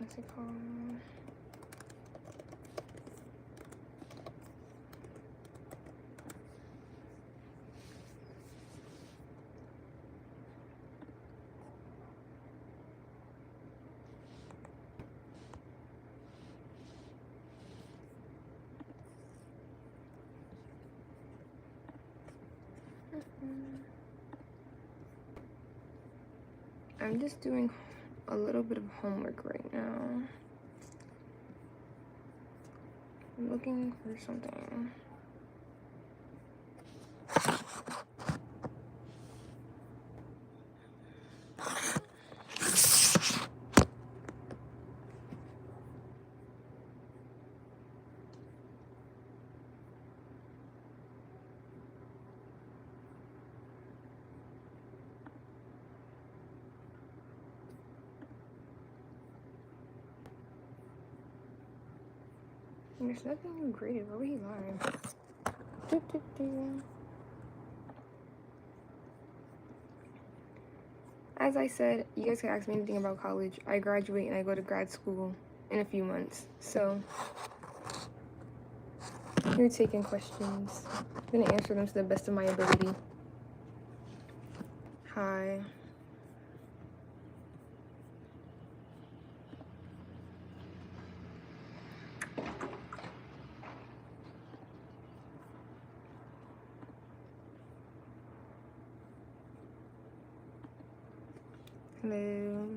what's it called? I'm just doing a little bit of homework right now. I'm looking for something. There's nothing you graded. Why would he lie? As I said, you guys can ask me anything about college. I graduate and I go to grad school in a few months. So, you're taking questions. I'm gonna answer them to the best of my ability. Hi. Hello.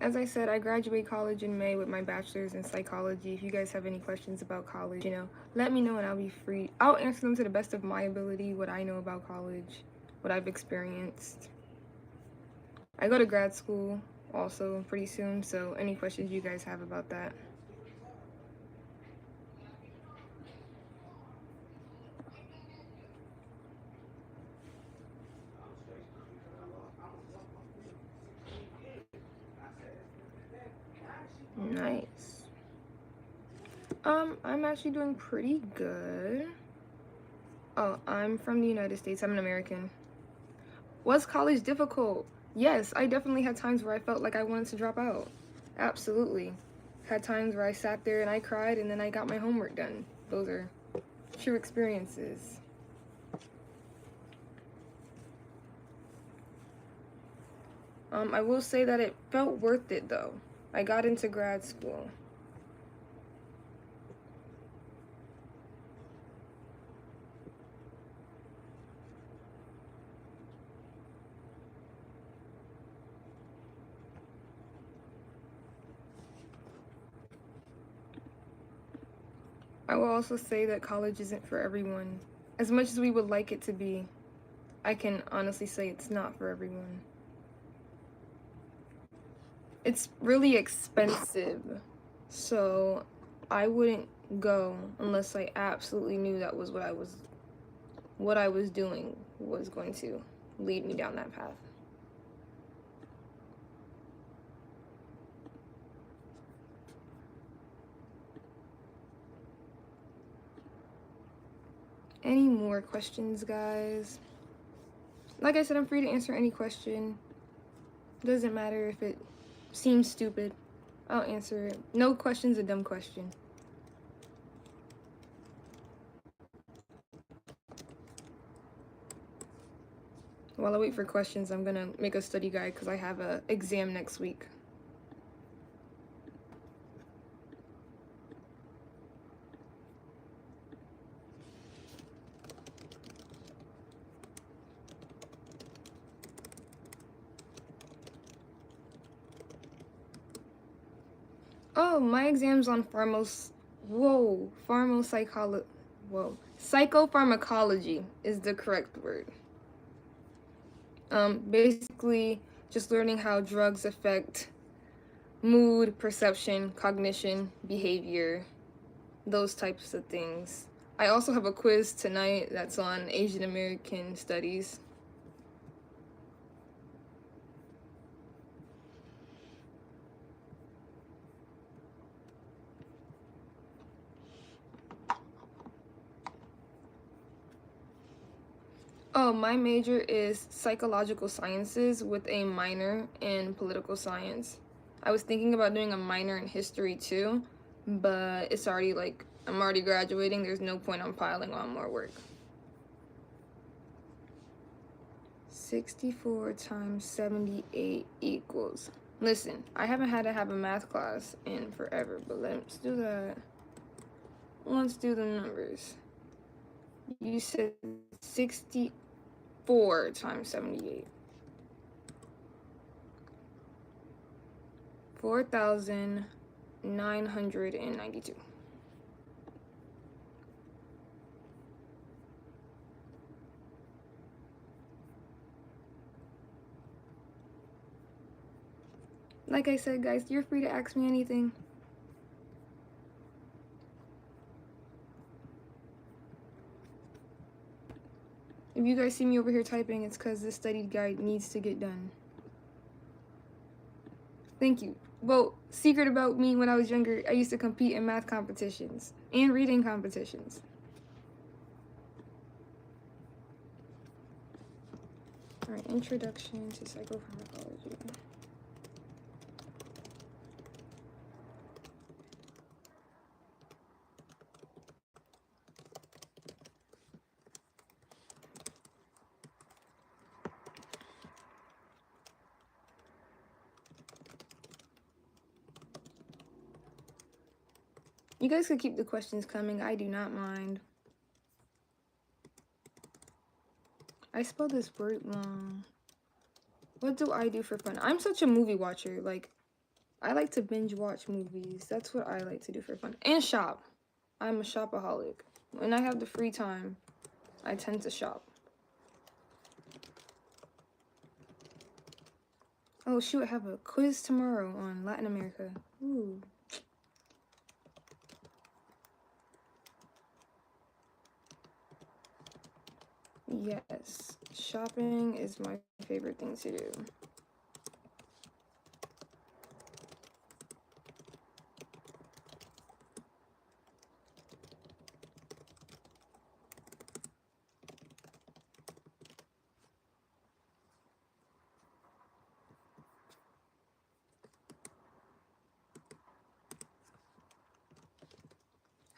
As I said, I graduate college in May with my bachelor's in psychology. If you guys have any questions about college, let me know and I'll be free. I'll answer them to the best of my ability, what I know about college, what I've experienced. I go to grad school also pretty soon, so any questions you guys have about that. Nice. I'm actually doing pretty good. Oh, I'm from the United States. I'm an American. Was college difficult? Yes, I definitely had times where I felt like I wanted to drop out. Absolutely. Had times where I sat there and I cried and then I got my homework done. Those are true experiences. I will say that it felt worth it though. I got into grad school. I will also say that college isn't for everyone. As much as we would like it to be, I can honestly say it's not for everyone. It's really expensive, so I wouldn't go unless I absolutely knew that was what I was doing was going to lead me down that path. Any more questions, guys? Like I said, I'm free to answer any question. Doesn't matter if it seems stupid. I'll answer it. No question's a dumb question. While I wait for questions, I'm gonna make a study guide because I have an exam next week. Oh, my exam's on psychopharmacology is the correct word. Basically just learning how drugs affect mood, perception, cognition, behavior, those types of things. I also have a quiz tonight that's on Asian American studies. Oh, my major is psychological sciences with a minor in political science. I was thinking about doing a minor in history too, but it's already like, I'm already graduating. There's no point on piling on more work. 64 times 78 equals. Listen, I haven't had to have a math class in forever, but let's do that. Let's do the numbers. You said 64 times 78. 4,992. Like I said, guys, you're free to ask me anything. If you guys see me over here typing, it's because this study guide needs to get done. Thank you. Well, secret about me, when I was younger, I used to compete in math competitions and reading competitions. Alright, introduction to psychopharmacology. You guys could keep the questions coming. I do not mind. I spelled this word wrong. What do I do for fun? I'm such a movie watcher. Like, I like to binge watch movies. That's what I like to do for fun. And shop. I'm a shopaholic. When I have the free time, I tend to shop. Oh shoot, I have a quiz tomorrow on Latin America. Ooh. Yes, shopping is my favorite thing to do.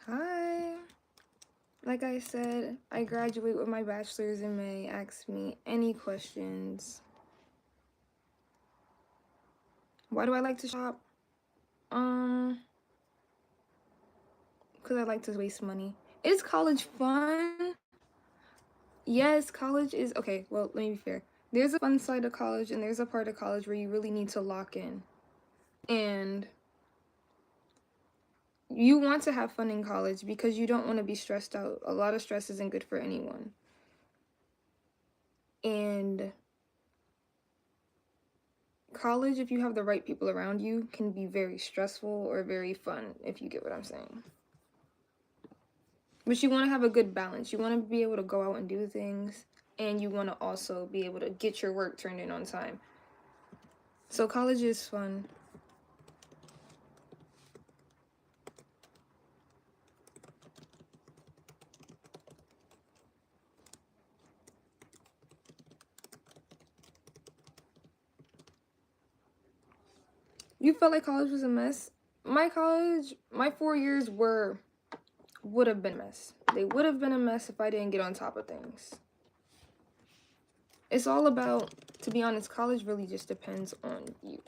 Hi. Like I said, I graduate with my bachelor's in May. Ask me any questions. Why do I like to shop? Because I like to waste money. Is college fun? Yes, college is okay. Well, let me be fair. There's a fun side of college, and there's a part of college where you really need to lock in. And you want to have fun in college because you don't want to be stressed out. A lot of stress isn't good for anyone. And college, if you have the right people around you, can be very stressful or very fun, if you get what I'm saying. But you want to have a good balance. You want to be able to go out and do things, and you want to also be able to get your work turned in on time. So college is fun. You felt like college was a mess? My 4 years would have been a mess. They would have been a mess if I didn't get on top of things. It's all about, to be honest, college really just depends on you.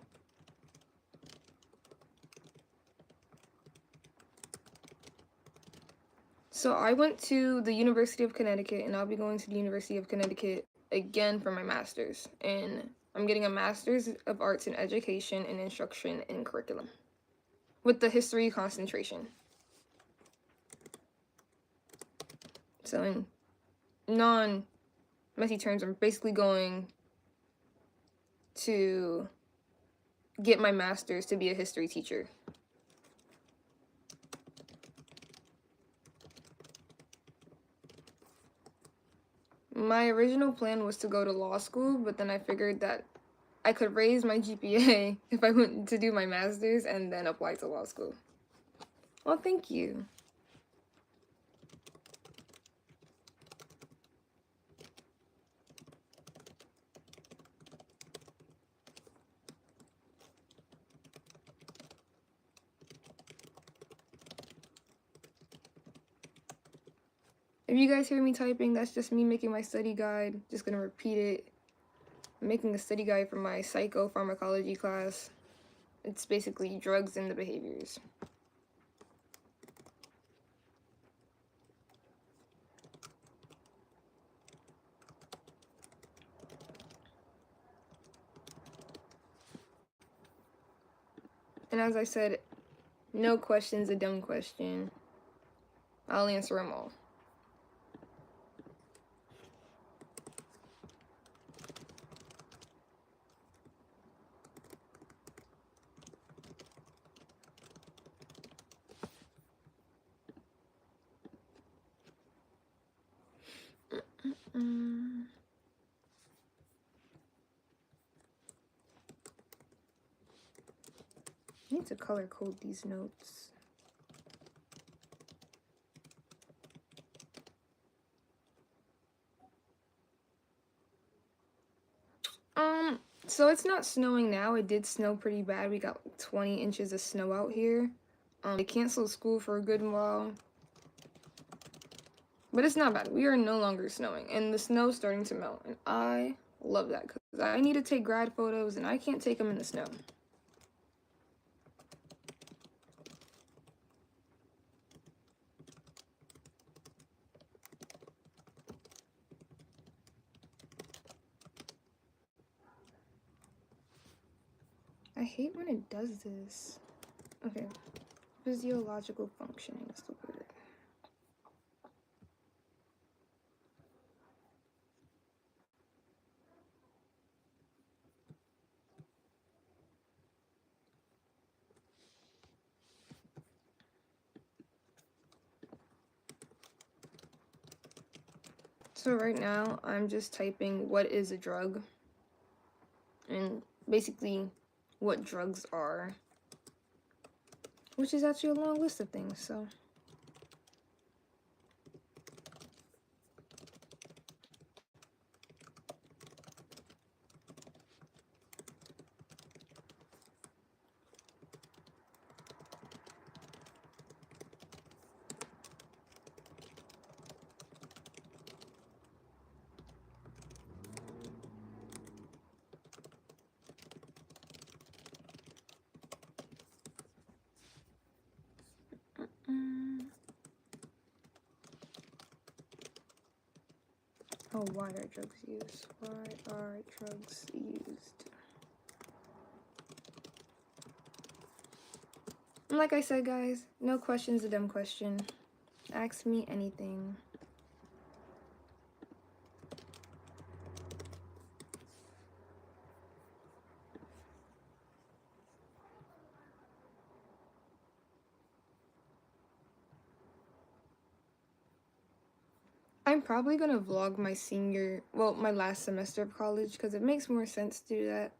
So I went to the University of Connecticut, and I'll be going to the University of Connecticut again for my master's. And I'm getting a master's of arts in education and instruction and curriculum with the history concentration. So in non-messy terms, I'm basically going to get my master's to be a history teacher. My original plan was to go to law school, but then I figured that I could raise my GPA if I went to do my master's and then apply to law school. Well, thank you. If you guys hear me typing, that's just me making my study guide. Just gonna repeat it. I'm making a study guide for my psychopharmacology class. It's basically drugs and the behaviors. And as I said, no question's a dumb question. I'll answer them all. I need to color code these notes. So it's not snowing now. It did snow pretty bad. We got like 20 inches of snow out here. They canceled school for a good while. But it's not bad. We are no longer snowing. And the snow's starting to melt. And I love that because I need to take grad photos and I can't take them in the snow. I hate when it does this. Okay. Physiological functioning is the word. So right now, I'm just typing what is a drug and basically what drugs are, which is actually a long list of things, so. Oh, why are drugs used? Why are drugs used? And like I said, guys, no question's a dumb question. Ask me anything. I'm probably gonna vlog my my last semester of college because it makes more sense to do that.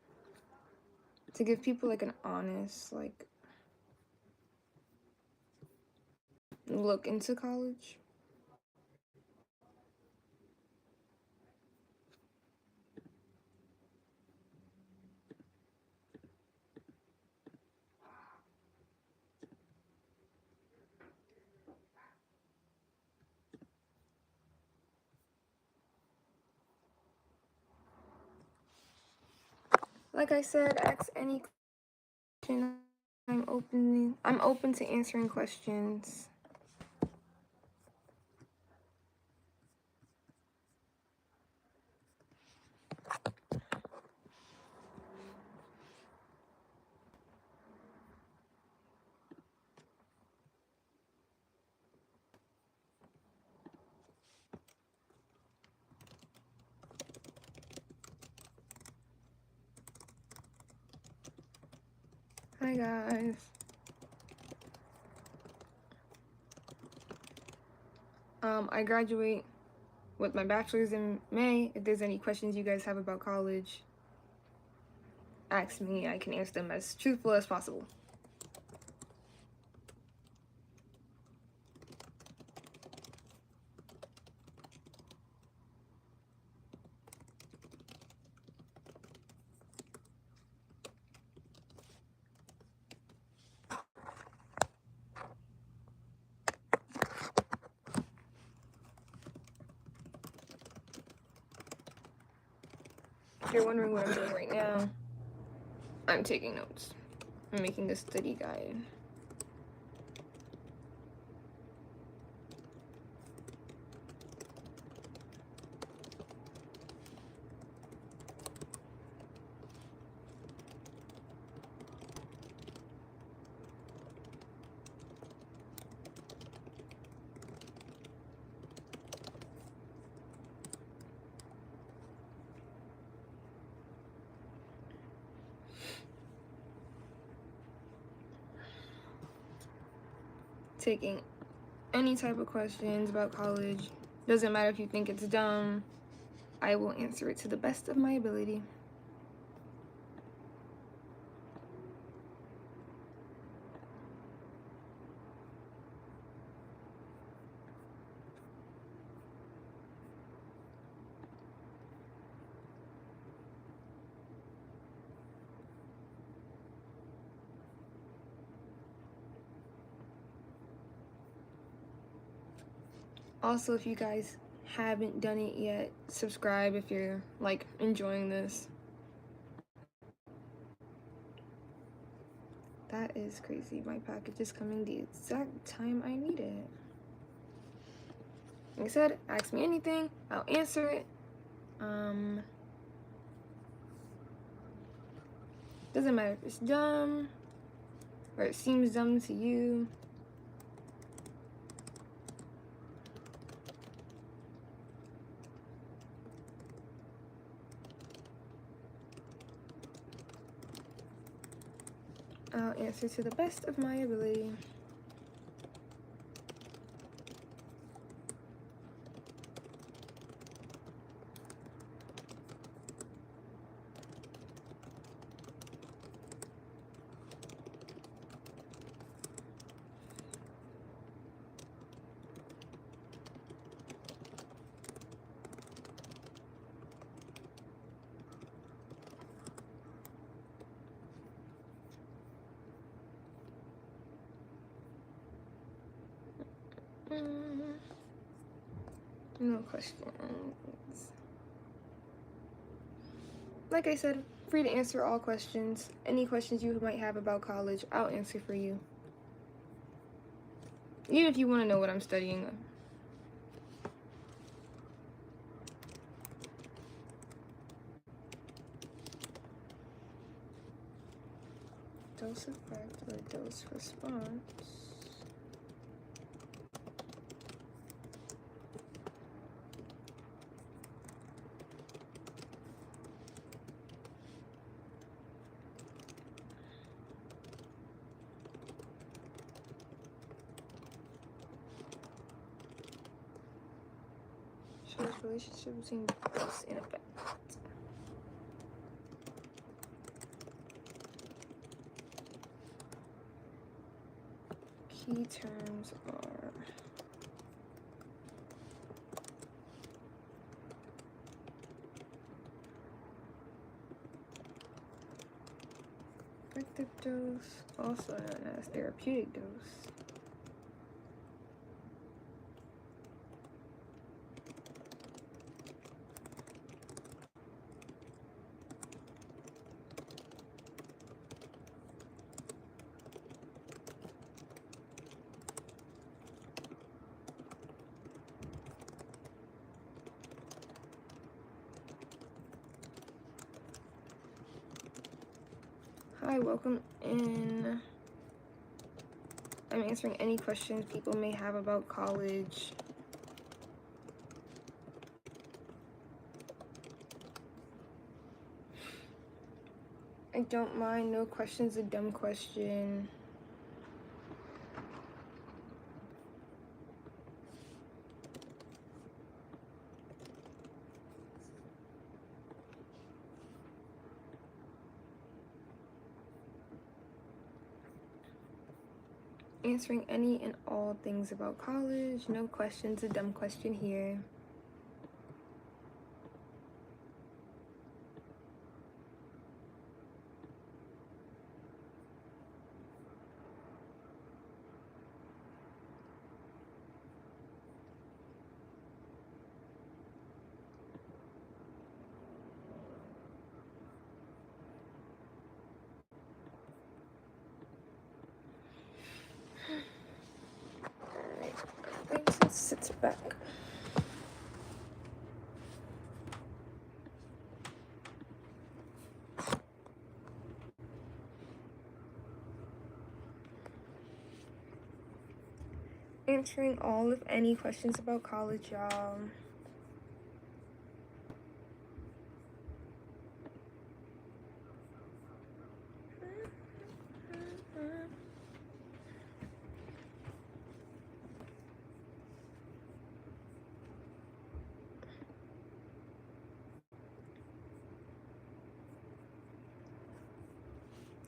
To give people like an honest, like, look into college. Like I said, ask any question. I'm open to answering questions. Hi guys. I graduate with my bachelor's in May. If there's any questions you guys have about college, ask me. I can answer them as truthful as possible. If you're wondering what I'm doing right now, I'm taking notes. I'm making a study guide. Taking any type of questions about college. Doesn't matter if you think it's dumb. I will answer it to the best of my ability. Also, if you guys haven't done it yet, subscribe if you're like enjoying this. That is crazy. My package is coming the exact time I need it. Like I said, ask me anything, I'll answer it. Doesn't matter if it's dumb or it seems dumb to you. I'll answer to the best of my ability. No questions. Like I said, free to answer all questions. Any questions you might have about college, I'll answer for you. Even if you want to know what I'm studying. Dose effect or dose response. Shows relationship between dose and effect. Key terms are effective dose, also known as therapeutic dose. Hi, welcome in. I'm answering any questions people may have about college. I don't mind. No question's a dumb question. Answering any and all things about college. No question's a dumb question here. sits back. Answering all of any questions about college, y'all.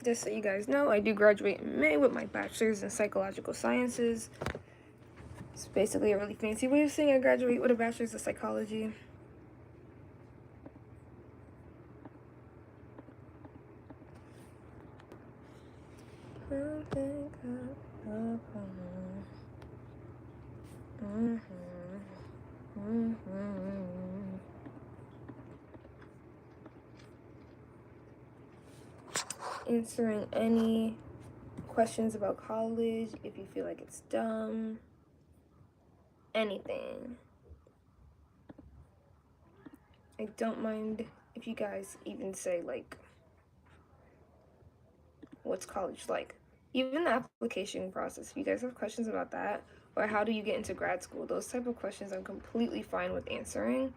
Just so you guys know, I do graduate in May with my bachelor's in psychological sciences. It's basically a really fancy way of saying I graduate with a bachelor's of psychology. Answering any questions about college, if you feel like it's dumb, anything. I don't mind if you guys even say, like, what's college like? Even the application process, if you guys have questions about that, or how do you get into grad school, those type of questions I'm completely fine with answering.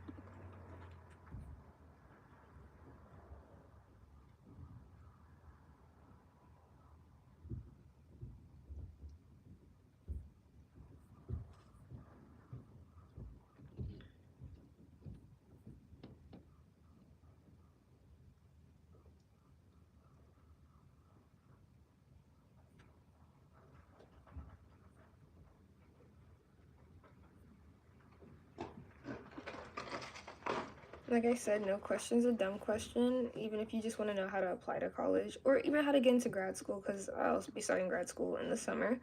Like I said, no question's a dumb question, even if you just want to know how to apply to college, or even how to get into grad school, because I'll be starting grad school in the summer,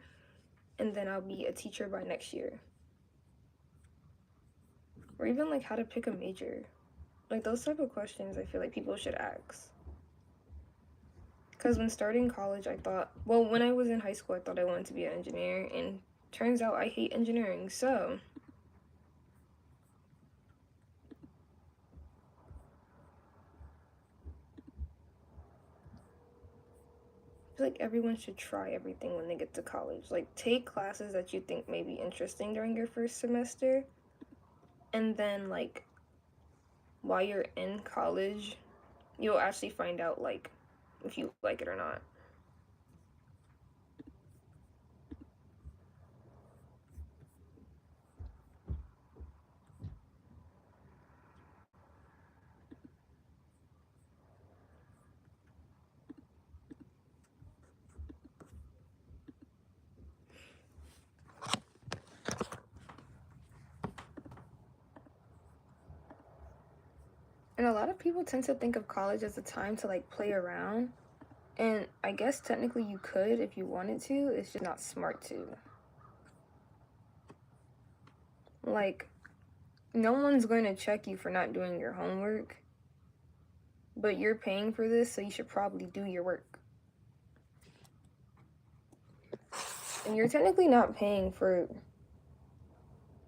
and then I'll be a teacher by next year. Or even like how to pick a major. Like those type of questions I feel like people should ask. Because when starting college, I thought, well, when I was in high school, I thought I wanted to be an engineer, and turns out I hate engineering, so I feel like everyone should try everything when they get to college. Like, take classes that you think may be interesting during your first semester, and then, like, while you're in college, you'll actually find out, like, if you like it or not. And a lot of people tend to think of college as a time to, like, play around. And I guess technically you could if you wanted to, it's just not smart to. Like, no one's going to check you for not doing your homework, but you're paying for this, so you should probably do your work. And you're technically not paying for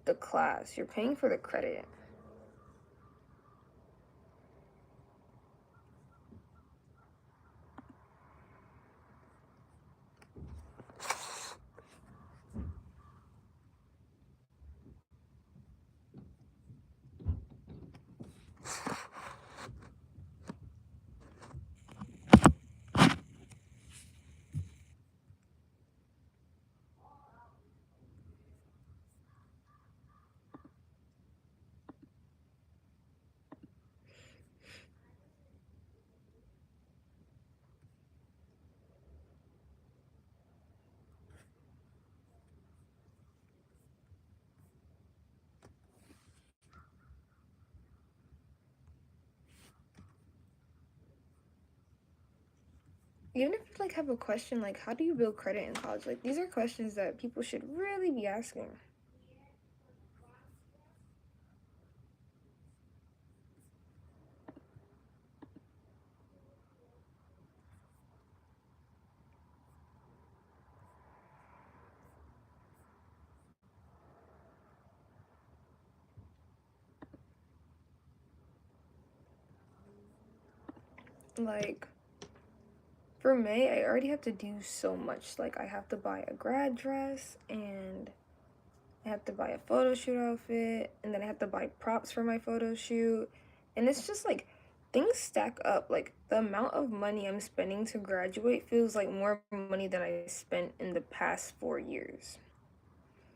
the class, you're paying for the credit. Even if you like have a question like how do you build credit in college, like these are questions that people should really be asking. Like, for May, I already have to do so much. Like, I have to buy a grad dress, and I have to buy a photo shoot outfit, and then I have to buy props for my photo shoot. And it's just like things stack up. Like, the amount of money I'm spending to graduate feels like more money than I spent in the past 4 years.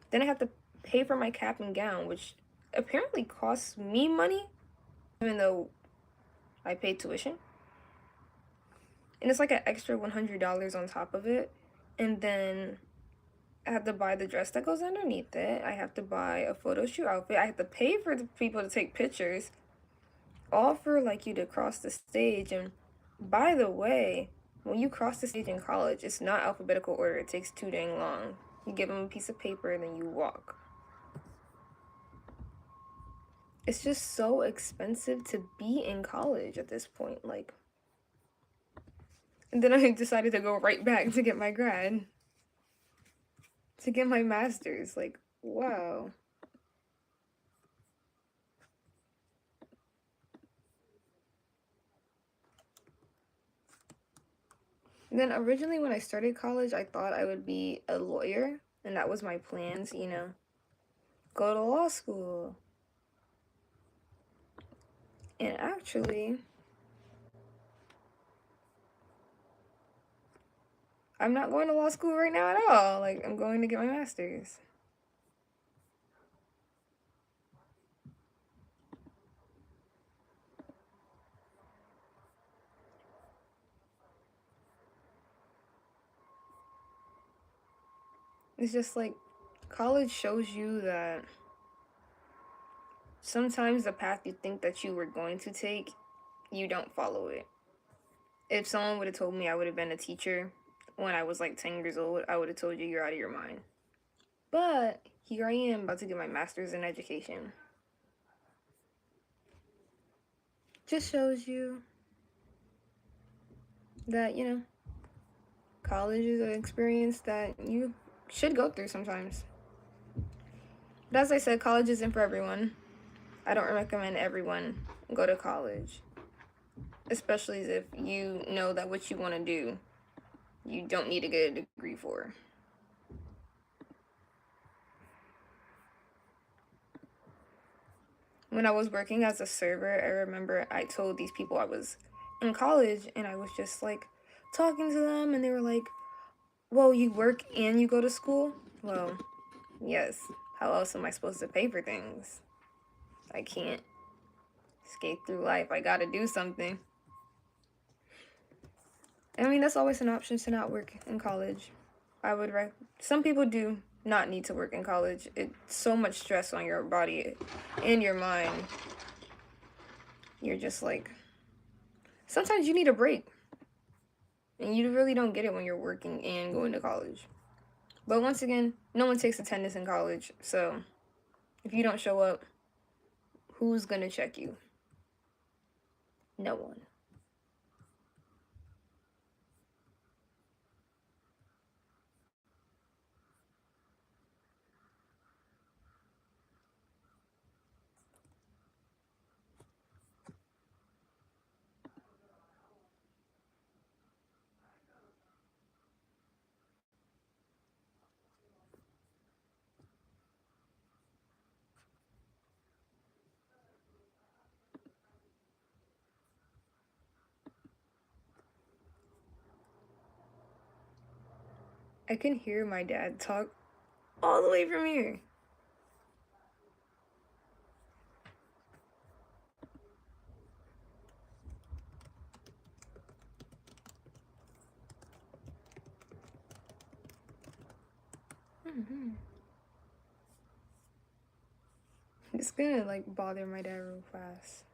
Then I have to pay for my cap and gown, which apparently costs me money, even though I paid tuition. And it's like an extra $100 on top of it. And then I have to buy the dress that goes underneath it. I have to buy a photo shoot outfit. I have to pay for the people to take pictures, all for like you to cross the stage. And by the way, when you cross the stage in college, it's not alphabetical order. It takes too dang long. You give them a piece of paper and then you walk. It's just so expensive to be in college at this point. Like, and then I decided to go right back to get my grad, to get my master's. Like, wow. And then originally when I started college, I thought I would be a lawyer, and that was my plans, you know, go to law school. And actually, I'm not going to law school right now at all. Like, I'm going to get my master's. It's just like college shows you that sometimes the path you think that you were going to take, you don't follow it. If someone would have told me I would have been a teacher when I was like 10 years old, I would have told you you're out of your mind. But here I am about to get my master's in education. Just shows you that, you know, college is an experience that you should go through sometimes. But as I said, college isn't for everyone. I don't recommend everyone go to college, especially if you know that what you want to do, you don't need to get a degree for. When I was working as a server, I remember I told these people I was in college, and I was just like talking to them, and they were like, well, you work and you go to school? Well, yes. How else am I supposed to pay for things? I can't skate through life. I gotta do something. I mean, that's always an option to not work in college. Some people do not need to work in college. It's so much stress on your body and your mind. You're just like, sometimes you need a break. And you really don't get it when you're working and going to college. But once again, no one takes attendance in college. So if you don't show up, who's gonna check you? No one. I can hear my dad talk all the way from here. It's gonna like bother my dad real fast.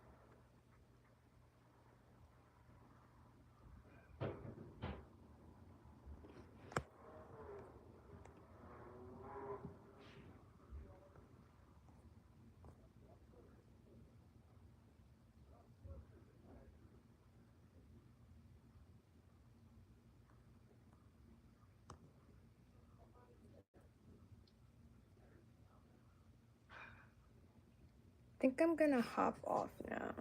I think I'm gonna hop off now.